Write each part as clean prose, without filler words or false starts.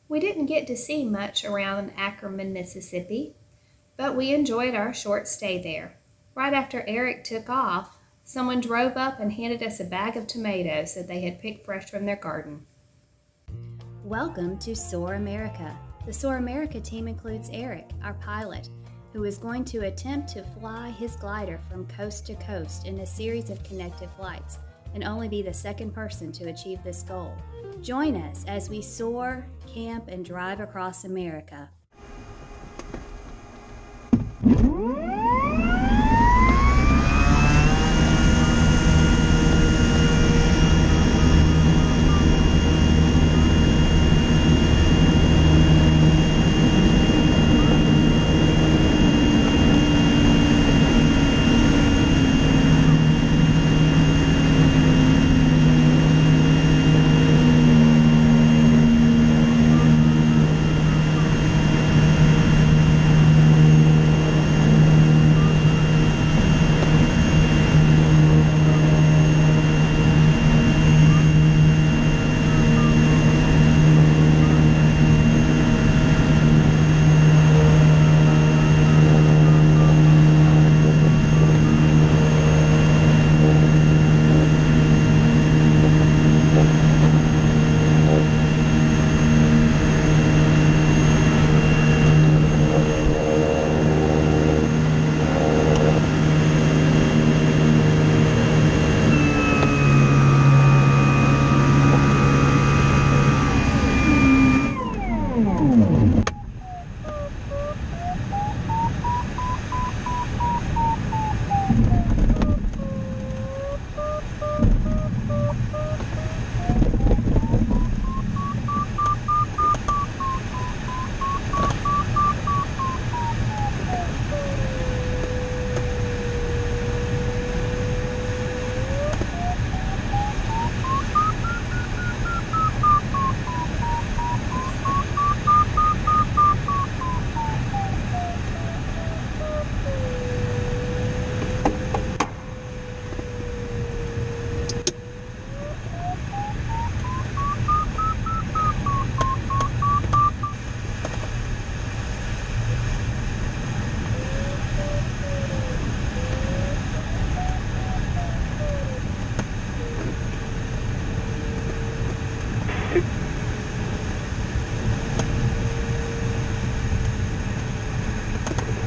We didn't get to see much around Ackerman, Mississippi, but we enjoyed our short stay there. Right after Eric took off, someone drove up and handed us a bag of tomatoes that they had picked fresh from their garden. Welcome to Soar America. The Soar America team includes Eric, our pilot, who is going to attempt to fly his glider from coast to coast in a series of connected flights and only be the second person to achieve this goal. Join us as we soar, camp, and drive across America.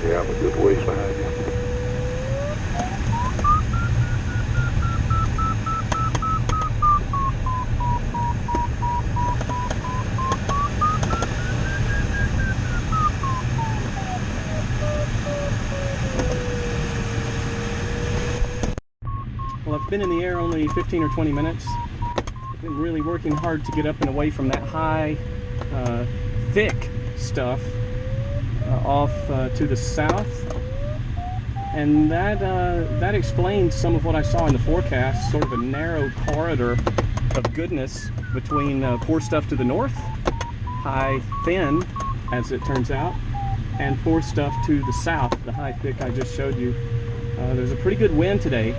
Yeah, I'm a good ways behind you. Well, I've been in the air only 15 or 20 minutes. I've been really working hard to get up and away from that high, thick stuff off to the south, and that explains some of what I saw in the forecast, sort of a narrow corridor of goodness between poor stuff to the north, high thin as it turns out, and poor stuff to the south, the high thick I just showed you. There's a pretty good wind today,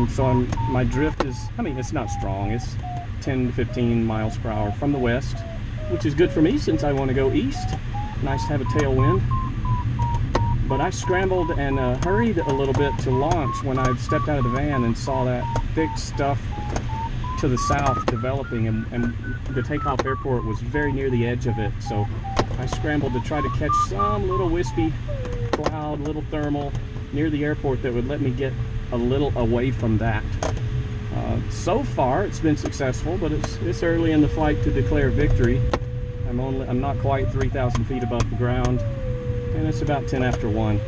so my drift is, I mean, it's not strong, it's 10 to 15 miles per hour from the west, which is good for me since I want to go east. Nice to have a tailwind. But I scrambled and hurried a little bit to launch when I stepped out of the van and saw that thick stuff to the south developing, and the takeoff airport was very near the edge of it, so I scrambled to try to catch some little wispy cloud, little thermal near the airport that would let me get a little away from that. So far it's been successful, but it's early in the flight to declare victory. I'm not quite 3,000 feet above the ground, and it's about 10 after 1.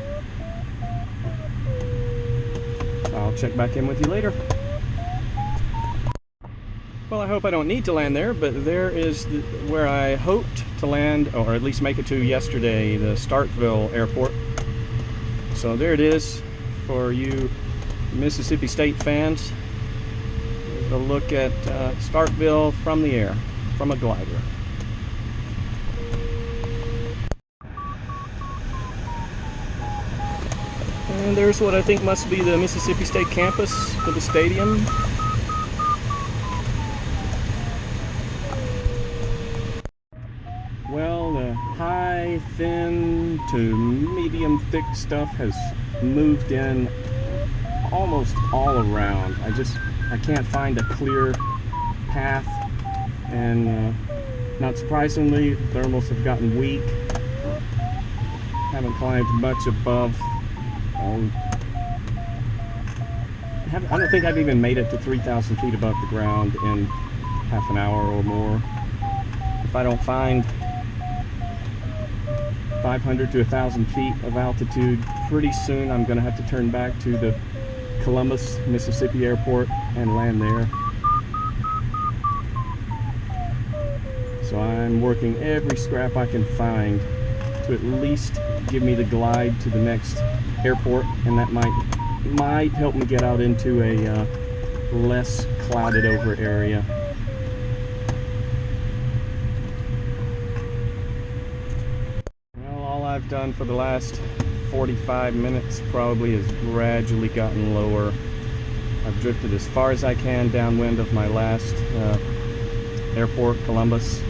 I'll check back in with you later. Well, I hope I don't need to land there, but there is where I hoped to land, or at least make it to yesterday, the Starkville Airport. So there it is for you Mississippi State fans. Here's a look at Starkville from the air, from a glider. And there's what I think must be the Mississippi State campus for the stadium. high, thin to medium thick stuff has moved in almost all around. I can't find a clear path, and not surprisingly, thermals have gotten weak. Haven't climbed much above. I don't think I've even made it to 3,000 feet above the ground in half an hour or more. If I don't find 500 to 1,000 feet of altitude, pretty soon I'm going to have to turn back to the Columbus, Mississippi airport and land there. So I'm working every scrap I can find to at least give me the glide to the next airport, and that might help me get out into a less clouded over area. Well, all I've done for the last 45 minutes probably has gradually gotten lower. I've drifted as far as I can downwind of my last airport, Columbus.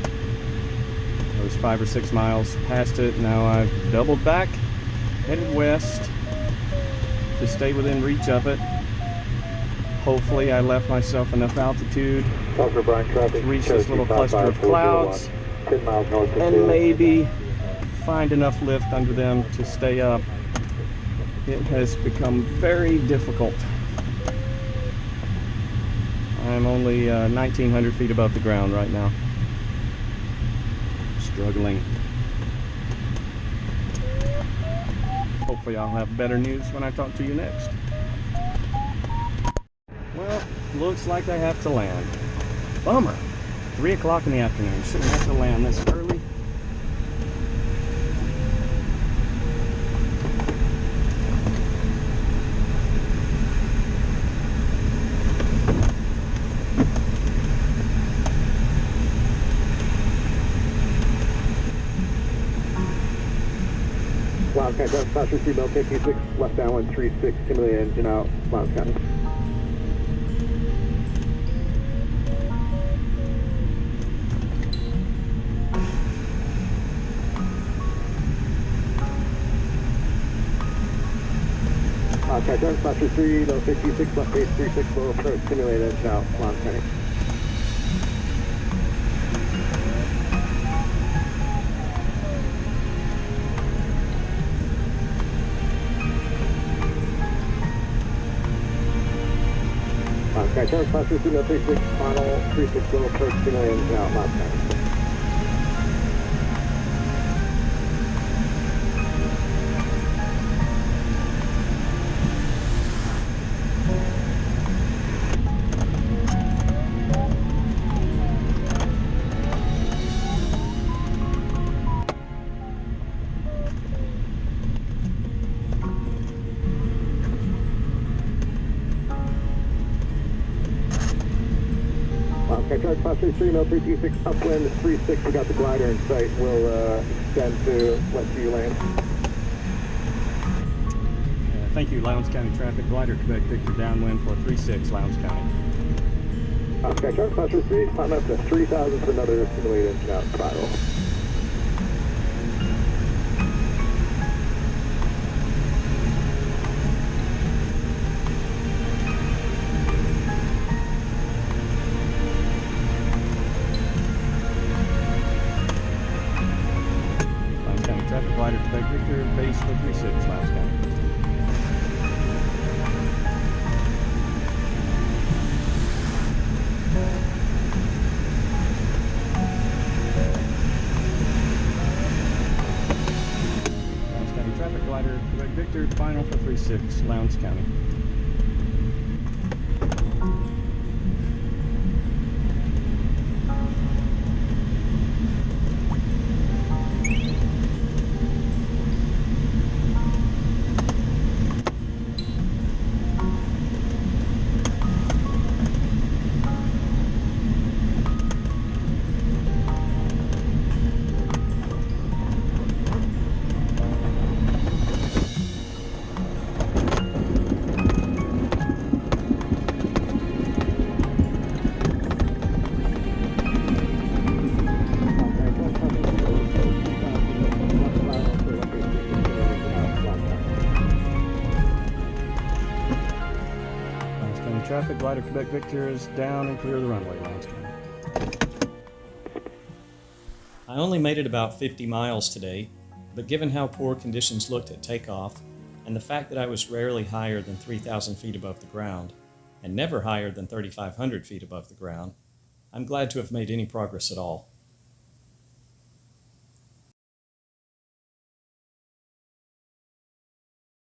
I was 5 or 6 miles past it. Now I've doubled back, headed west to stay within reach of it. Hopefully I left myself enough altitude to reach this little cluster of clouds and maybe find enough lift under them to stay up. It has become very difficult. I'm only 1,900 feet above the ground right now. Struggling. Hopefully I'll have better news when I talk to you next. Well, looks like I have to land. Bummer. 3 o'clock in the afternoon. Shouldn't have to land this early. Lowndes County, Dallas Passenger 3 Bell, KT6, left downwind 36, stimulate engine out, Lowndes County. Lowndes County, Dallas Passenger 3 Bell, KT6, left base 36, low approach, stimulate engine out, Lowndes County. Okay, turn passenger 3036, final 36 low approach, stimulate engine out, Lowndes County. Okay, charge passenger 3 Mil 326 upwind 36, we got the glider in sight. We'll extend to let you land. Thank you, Lowndes County Traffic. Glider Quebec Victor downwind for 36, Lowndes County. Okay, charge passenger 3, climb up to 3,000 for another simulated engine out spiral. Traffic glider Quebec Victor, base for 36, Lowndes County. Lowndes County Traffic glider Quebec Victor, final for 36, Lowndes County. traffic. Glider Quebec Victor is down and clear of the runway. Lines turn. I only made it about 50 miles today, but given how poor conditions looked at takeoff, and the fact that I was rarely higher than 3,000 feet above the ground, and never higher than 3,500 feet above the ground, I'm glad to have made any progress at all.